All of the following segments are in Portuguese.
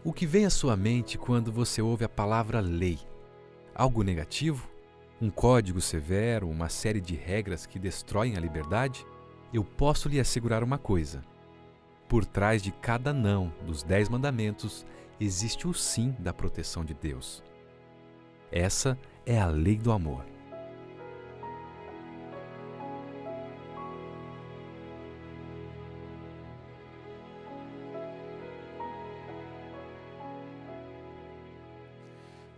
O que vem à sua mente quando você ouve a palavra lei? Algo negativo? Um código severo, uma série de regras que destroem a liberdade? Eu posso lhe assegurar uma coisa: por trás de cada não dos 10 mandamentos existe o sim da proteção de Deus. Essa é a lei do amor.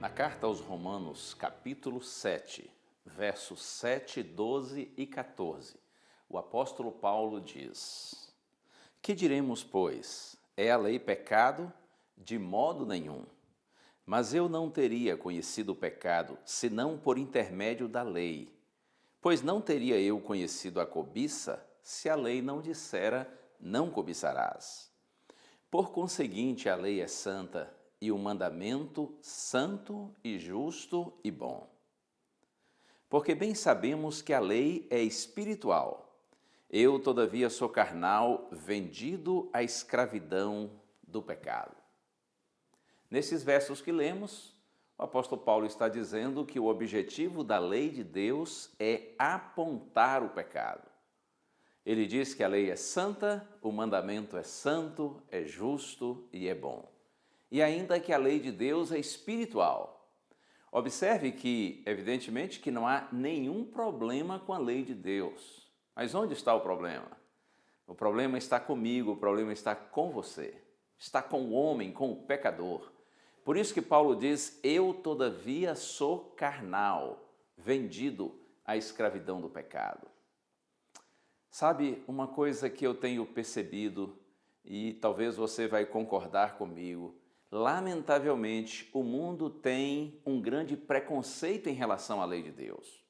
Na carta aos Romanos, capítulo 7, versos 7, 12 e 14, o apóstolo Paulo diz: Que diremos, pois? É a lei pecado? De modo nenhum. Mas eu não teria conhecido o pecado, senão por intermédio da lei. Pois não teria eu conhecido a cobiça, se a lei não dissera, não cobiçarás. Por conseguinte, a lei é santa, e o mandamento santo e justo e bom. Porque bem sabemos que a lei é espiritual. Eu, todavia, sou carnal, vendido à escravidão do pecado. Nesses versos que lemos, o apóstolo Paulo está dizendo que o objetivo da lei de Deus é apontar o pecado. Ele diz que a lei é santa, o mandamento é santo, é justo e é bom. E ainda que a lei de Deus é espiritual. Observe que, evidentemente, que não há nenhum problema com a lei de Deus. Mas onde está o problema? O problema está comigo, o problema está com você. Está com o homem, com o pecador. Por isso que Paulo diz: eu, todavia, sou carnal, vendido à escravidão do pecado. Sabe, uma coisa que eu tenho percebido, e talvez você vai concordar comigo, lamentavelmente, o mundo tem um grande preconceito em relação à lei de Deus.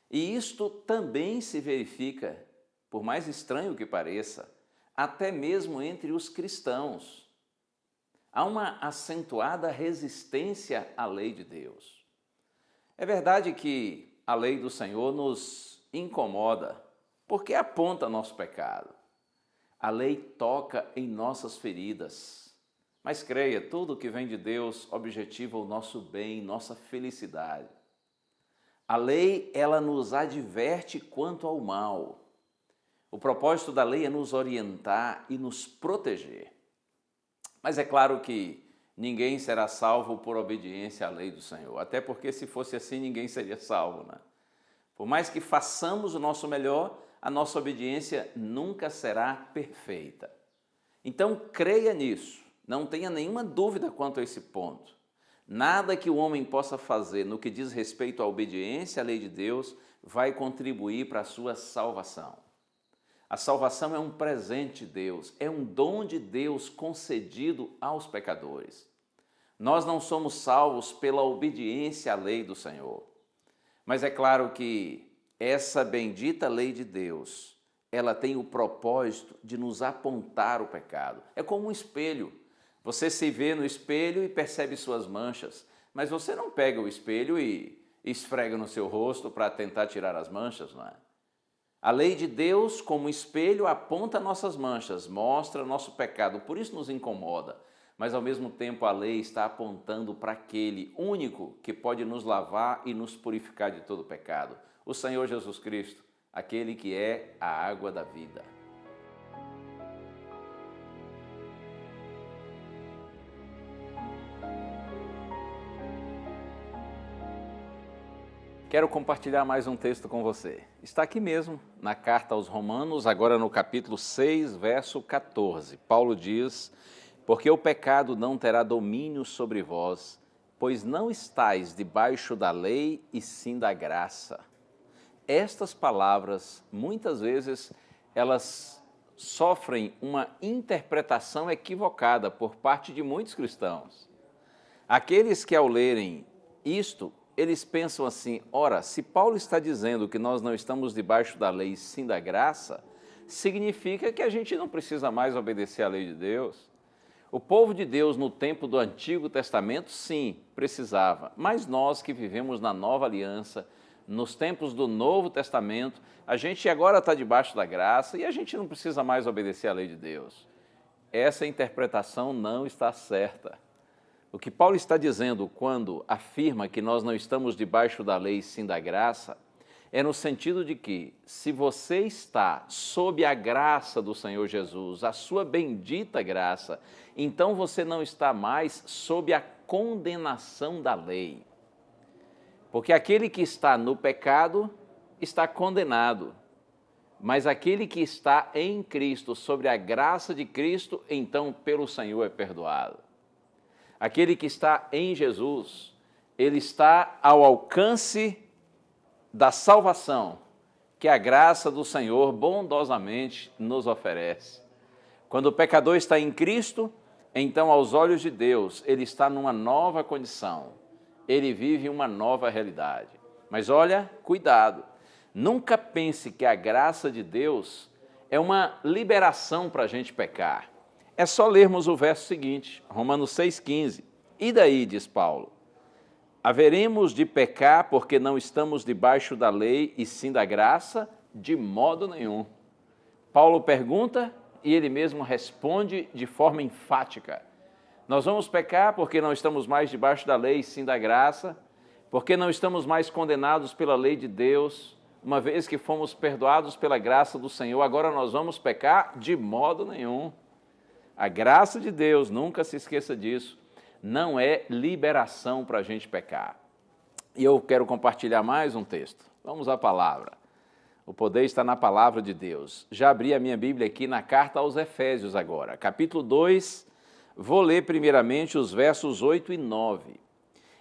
E isto também se verifica, por mais estranho que pareça, até mesmo entre os cristãos. Há uma acentuada resistência à lei de Deus. É verdade que a lei do Senhor nos incomoda, porque aponta nosso pecado. A lei toca em nossas feridas. Mas creia, tudo que vem de Deus objetiva o nosso bem, nossa felicidade. A lei, ela nos adverte quanto ao mal. O propósito da lei é nos orientar e nos proteger. Mas é claro que ninguém será salvo por obediência à lei do Senhor. Até porque se fosse assim, ninguém seria salvo, né? Por mais que façamos o nosso melhor, a nossa obediência nunca será perfeita. Então, creia nisso. Não tenha nenhuma dúvida quanto a esse ponto. Nada que o homem possa fazer no que diz respeito à obediência à lei de Deus vai contribuir para a sua salvação. A salvação é um presente de Deus, é um dom de Deus concedido aos pecadores. Nós não somos salvos pela obediência à lei do Senhor. Mas é claro que essa bendita lei de Deus, ela tem o propósito de nos apontar o pecado. É como um espelho. Você se vê no espelho e percebe suas manchas, mas você não pega o espelho e esfrega no seu rosto para tentar tirar as manchas, não é? A lei de Deus, como espelho, aponta nossas manchas, mostra nosso pecado, por isso nos incomoda. Mas ao mesmo tempo a lei está apontando para aquele único que pode nos lavar e nos purificar de todo pecado. O Senhor Jesus Cristo, aquele que é a água da vida. Quero compartilhar mais um texto com você. Está aqui mesmo, na carta aos Romanos, agora no capítulo 6, verso 14. Paulo diz: porque o pecado não terá domínio sobre vós, pois não estáis debaixo da lei e sim da graça. Estas palavras, muitas vezes, elas sofrem uma interpretação equivocada por parte de muitos cristãos. Aqueles que ao lerem isto, eles pensam assim: ora, se Paulo está dizendo que nós não estamos debaixo da lei e sim da graça, significa que a gente não precisa mais obedecer à lei de Deus. O povo de Deus no tempo do Antigo Testamento, sim, precisava, mas nós que vivemos na Nova Aliança, nos tempos do Novo Testamento, a gente agora está debaixo da graça e a gente não precisa mais obedecer à lei de Deus. essa interpretação não está certa. O que Paulo está dizendo quando afirma que nós não estamos debaixo da lei, sim da graça, é no sentido de que, se você está sob a graça do Senhor Jesus, a sua bendita graça, então você não está mais sob a condenação da lei. Porque aquele que está no pecado está condenado, mas aquele que está em Cristo, sobre a graça de Cristo, então pelo Senhor é perdoado. Aquele que está em Jesus, ele está ao alcance da salvação que a graça do Senhor bondosamente nos oferece. Quando o pecador está em Cristo, então, aos olhos de Deus, ele está numa nova condição, ele vive uma nova realidade. Mas olha, cuidado, nunca pense que a graça de Deus é uma liberação para a gente pecar. É só lermos o verso seguinte, Romanos 6,15. E daí, diz Paulo, haveremos de pecar porque não estamos debaixo da lei e sim da graça? De modo nenhum. Paulo pergunta e ele mesmo responde de forma enfática. Nós vamos pecar porque não estamos mais debaixo da lei e sim da graça, porque não estamos mais condenados pela lei de Deus, uma vez que fomos perdoados pela graça do Senhor, agora nós vamos pecar? De modo nenhum. A graça de Deus, nunca se esqueça disso, não é liberação para a gente pecar. E eu quero compartilhar mais um texto. Vamos à palavra. O poder está na palavra de Deus. Já abri a minha Bíblia aqui na carta aos Efésios agora. Capítulo 2, vou ler primeiramente os versos 8 e 9.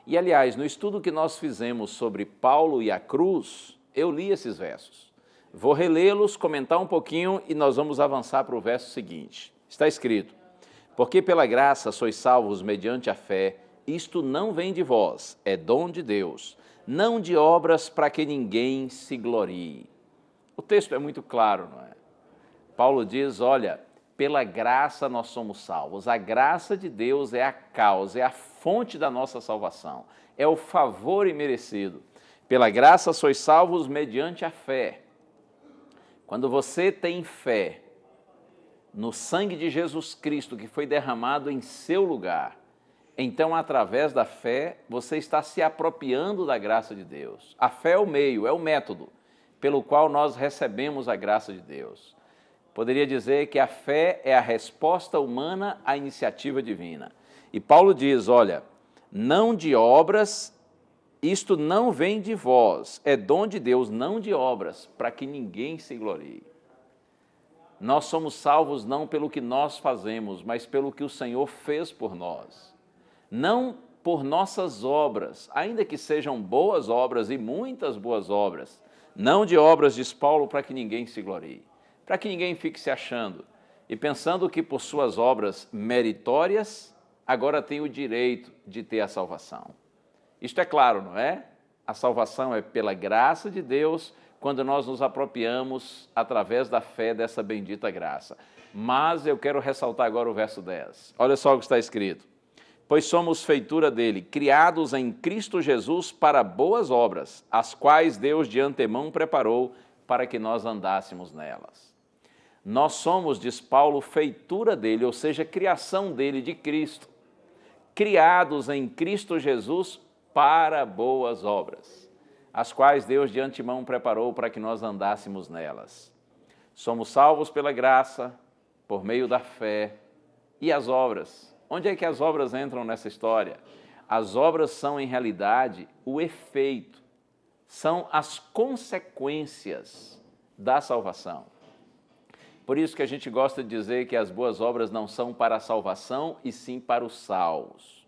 E, aliás, no estudo que nós fizemos sobre Paulo e a cruz, eu li esses versos. Vou relê-los, comentar um pouquinho e nós vamos avançar para o verso seguinte. Está escrito, porque pela graça sois salvos mediante a fé, isto não vem de vós, é dom de Deus, não de obras para que ninguém se glorie. O texto é muito claro, não é? Paulo diz, olha, pela graça nós somos salvos. A graça de Deus é a causa, é a fonte da nossa salvação, é o favor imerecido. Pela graça sois salvos mediante a fé. Quando você tem fé no sangue de Jesus Cristo que foi derramado em seu lugar, então, através da fé, você está se apropriando da graça de Deus. A fé é o meio, é o método pelo qual nós recebemos a graça de Deus. Poderia dizer que a fé é a resposta humana à iniciativa divina. E Paulo diz, olha, não de obras, isto não vem de vós, é dom de Deus, não de obras, para que ninguém se glorie. Nós somos salvos não pelo que nós fazemos, mas pelo que o Senhor fez por nós. Não por nossas obras, ainda que sejam boas obras e muitas boas obras, não de obras, diz Paulo, para que ninguém se glorie, para que ninguém fique se achando e pensando que por suas obras meritórias, agora tem o direito de ter a salvação. Isto é claro, não é? A salvação é pela graça de Deus, quando nós nos apropriamos através da fé dessa bendita graça. Mas eu quero ressaltar agora o verso 10. Olha só o que está escrito. Pois somos feitura dele, criados em Cristo Jesus para boas obras, as quais Deus de antemão preparou para que nós andássemos nelas. Nós somos, diz Paulo, feitura dele, ou seja, criação dele, de Cristo, criados em Cristo Jesus para boas obras, as quais Deus de antemão preparou para que nós andássemos nelas. Somos salvos pela graça, por meio da fé e as obras. Onde é que as obras entram nessa história? As obras são, em realidade, o efeito, são as consequências da salvação. Por isso que a gente gosta de dizer que as boas obras não são para a salvação, e sim para os salvos.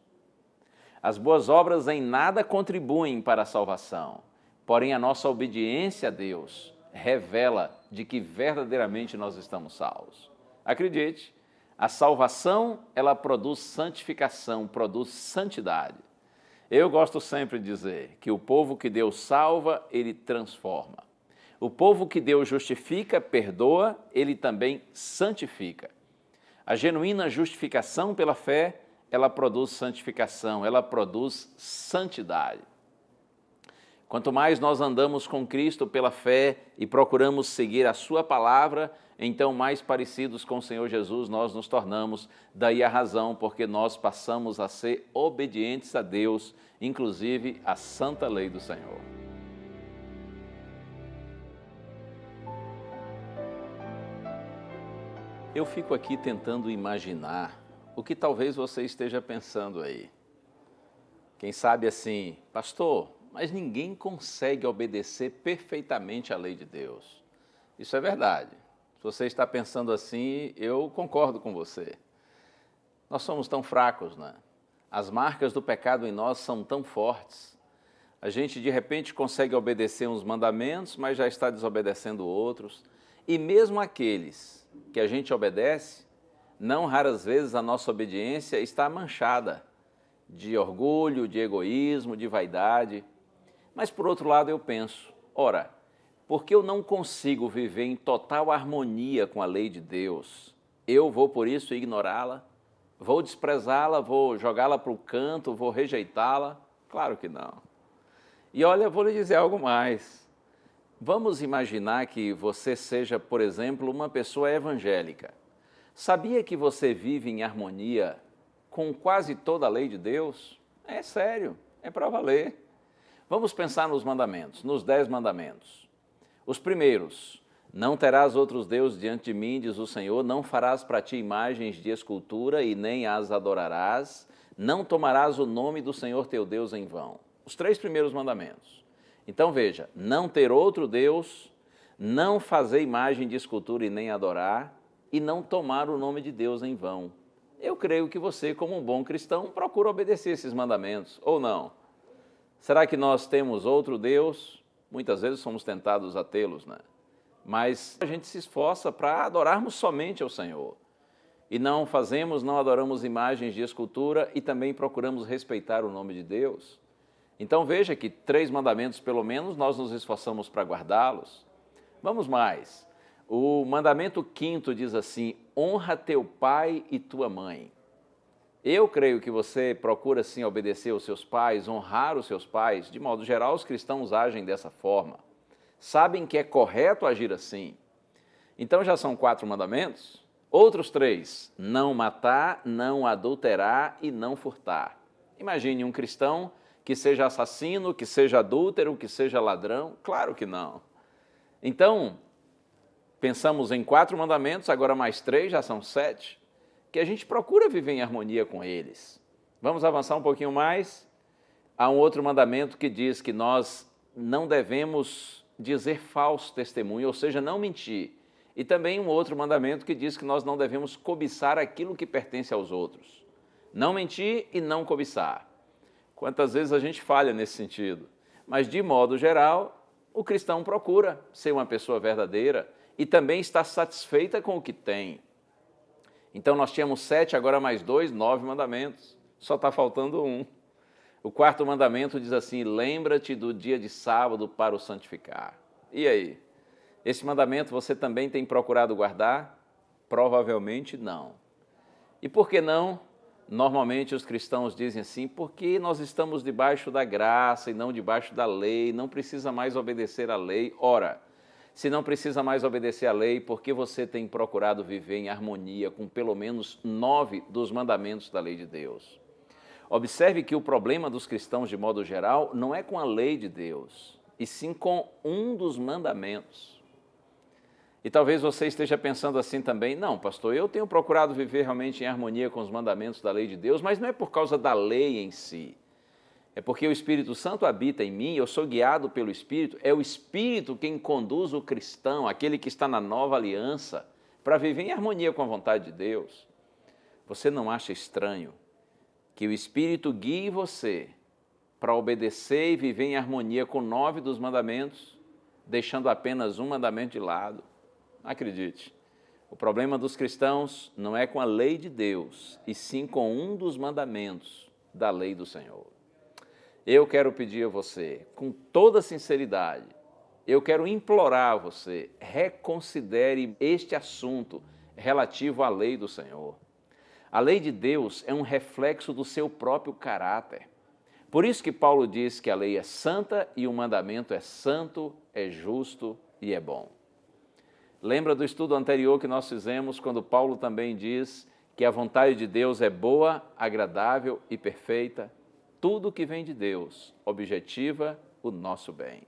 As boas obras em nada contribuem para a salvação, porém a nossa obediência a Deus revela de que verdadeiramente nós estamos salvos. Acredite, a salvação, ela produz santificação, produz santidade. Eu gosto sempre de dizer que o povo que Deus salva, ele transforma. O povo que Deus justifica, perdoa, ele também santifica. A genuína justificação pela fé, ela produz santificação, ela produz santidade. Quanto mais nós andamos com Cristo pela fé e procuramos seguir a sua palavra, então mais parecidos com o Senhor Jesus nós nos tornamos. Daí a razão porque nós passamos a ser obedientes a Deus, inclusive à santa lei do Senhor. Eu fico aqui tentando imaginar o que talvez você esteja pensando aí. Quem sabe assim, pastor, mas ninguém consegue obedecer perfeitamente à lei de Deus. Isso é verdade. Se você está pensando assim, eu concordo com você. Nós somos tão fracos, né? As marcas do pecado em nós são tão fortes. A gente de repente consegue obedecer uns mandamentos, mas já está desobedecendo outros. E mesmo aqueles que a gente obedece, não raras vezes a nossa obediência está manchada de orgulho, de egoísmo, de vaidade. Mas por outro lado eu penso, ora, porque eu não consigo viver em total harmonia com a lei de Deus, eu vou por isso ignorá-la? Vou desprezá-la, vou jogá-la para o canto, vou rejeitá-la? Claro que não. E olha, vou lhe dizer algo mais. Vamos imaginar que você seja, por exemplo, uma pessoa evangélica. Sabia que você vive em harmonia com quase toda a lei de Deus? É sério, é para valer. Vamos pensar nos mandamentos, nos 10 mandamentos. Os primeiros, não terás outros deuses diante de mim, diz o Senhor, não farás para ti imagens de escultura e nem as adorarás, não tomarás o nome do Senhor teu Deus em vão. Os 3 primeiros mandamentos. Então veja, não ter outro Deus, não fazer imagem de escultura e nem adorar, e não tomar o nome de Deus em vão. Eu creio que você, como um bom cristão, procura obedecer esses mandamentos, ou não? Será que nós temos outro Deus? Muitas vezes somos tentados a tê-los, né? Mas a gente se esforça para adorarmos somente ao Senhor. E não adoramos imagens de escultura e também procuramos respeitar o nome de Deus. Então veja que 3 mandamentos, pelo menos, nós nos esforçamos para guardá-los. Vamos mais. O mandamento 5º diz assim, honra teu pai e tua mãe. Eu creio que você procura, sim, obedecer aos seus pais, honrar os seus pais. De modo geral, os cristãos agem dessa forma. Sabem que é correto agir assim. Então já são 4 mandamentos. Outros 3, não matar, não adulterar e não furtar. Imagine um cristão que seja assassino, que seja adúltero, que seja ladrão? Claro que não. Então, pensamos em 4 mandamentos, agora mais 3, já são 7, que a gente procura viver em harmonia com eles. Vamos avançar um pouquinho mais? Há um outro mandamento que diz que nós não devemos dizer falso testemunho, ou seja, não mentir. E também um outro mandamento que diz que nós não devemos cobiçar aquilo que pertence aos outros. Não mentir e não cobiçar. Quantas vezes a gente falha nesse sentido? Mas, de modo geral, o cristão procura ser uma pessoa verdadeira e também está satisfeita com o que tem. Então, nós tínhamos 7, agora mais 2, 9 mandamentos. Só está faltando um. O 4º mandamento diz assim, lembra-te do dia de sábado para o santificar. E aí? Esse mandamento você também tem procurado guardar? Provavelmente não. E por que não? Normalmente os cristãos dizem assim, porque nós estamos debaixo da graça e não debaixo da lei, não precisa mais obedecer à lei. Ora, se não precisa mais obedecer à lei, por que você tem procurado viver em harmonia com pelo menos 9 dos mandamentos da lei de Deus? Observe que o problema dos cristãos, de modo geral, não é com a lei de Deus, e sim com um dos mandamentos. E talvez você esteja pensando assim também, não, pastor, eu tenho procurado viver realmente em harmonia com os mandamentos da lei de Deus, mas não é por causa da lei em si. É porque o Espírito Santo habita em mim, eu sou guiado pelo Espírito, é o Espírito quem conduz o cristão, aquele que está na nova aliança, para viver em harmonia com a vontade de Deus. Você não acha estranho que o Espírito guie você para obedecer e viver em harmonia com 9 dos mandamentos, deixando apenas um mandamento de lado? Acredite, o problema dos cristãos não é com a lei de Deus, e sim com um dos mandamentos da lei do Senhor. Eu quero pedir a você, com toda sinceridade, eu quero implorar a você, reconsidere este assunto relativo à lei do Senhor. A lei de Deus é um reflexo do seu próprio caráter. Por isso que Paulo diz que a lei é santa e o mandamento é santo, é justo e é bom. Lembra do estudo anterior que nós fizemos, quando Paulo também diz que a vontade de Deus é boa, agradável e perfeita? Tudo que vem de Deus objetiva o nosso bem.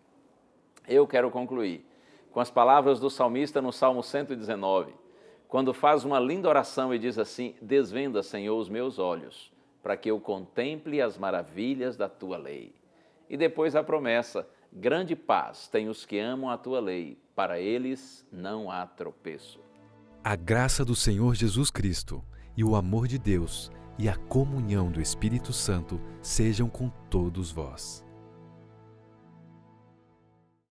Eu quero concluir com as palavras do salmista no Salmo 119, quando faz uma linda oração e diz assim: desvenda, Senhor, os meus olhos, para que eu contemple as maravilhas da tua lei. E depois a promessa: grande paz têm os que amam a tua lei, para eles não há tropeço. A graça do Senhor Jesus Cristo e o amor de Deus e a comunhão do Espírito Santo sejam com todos vós.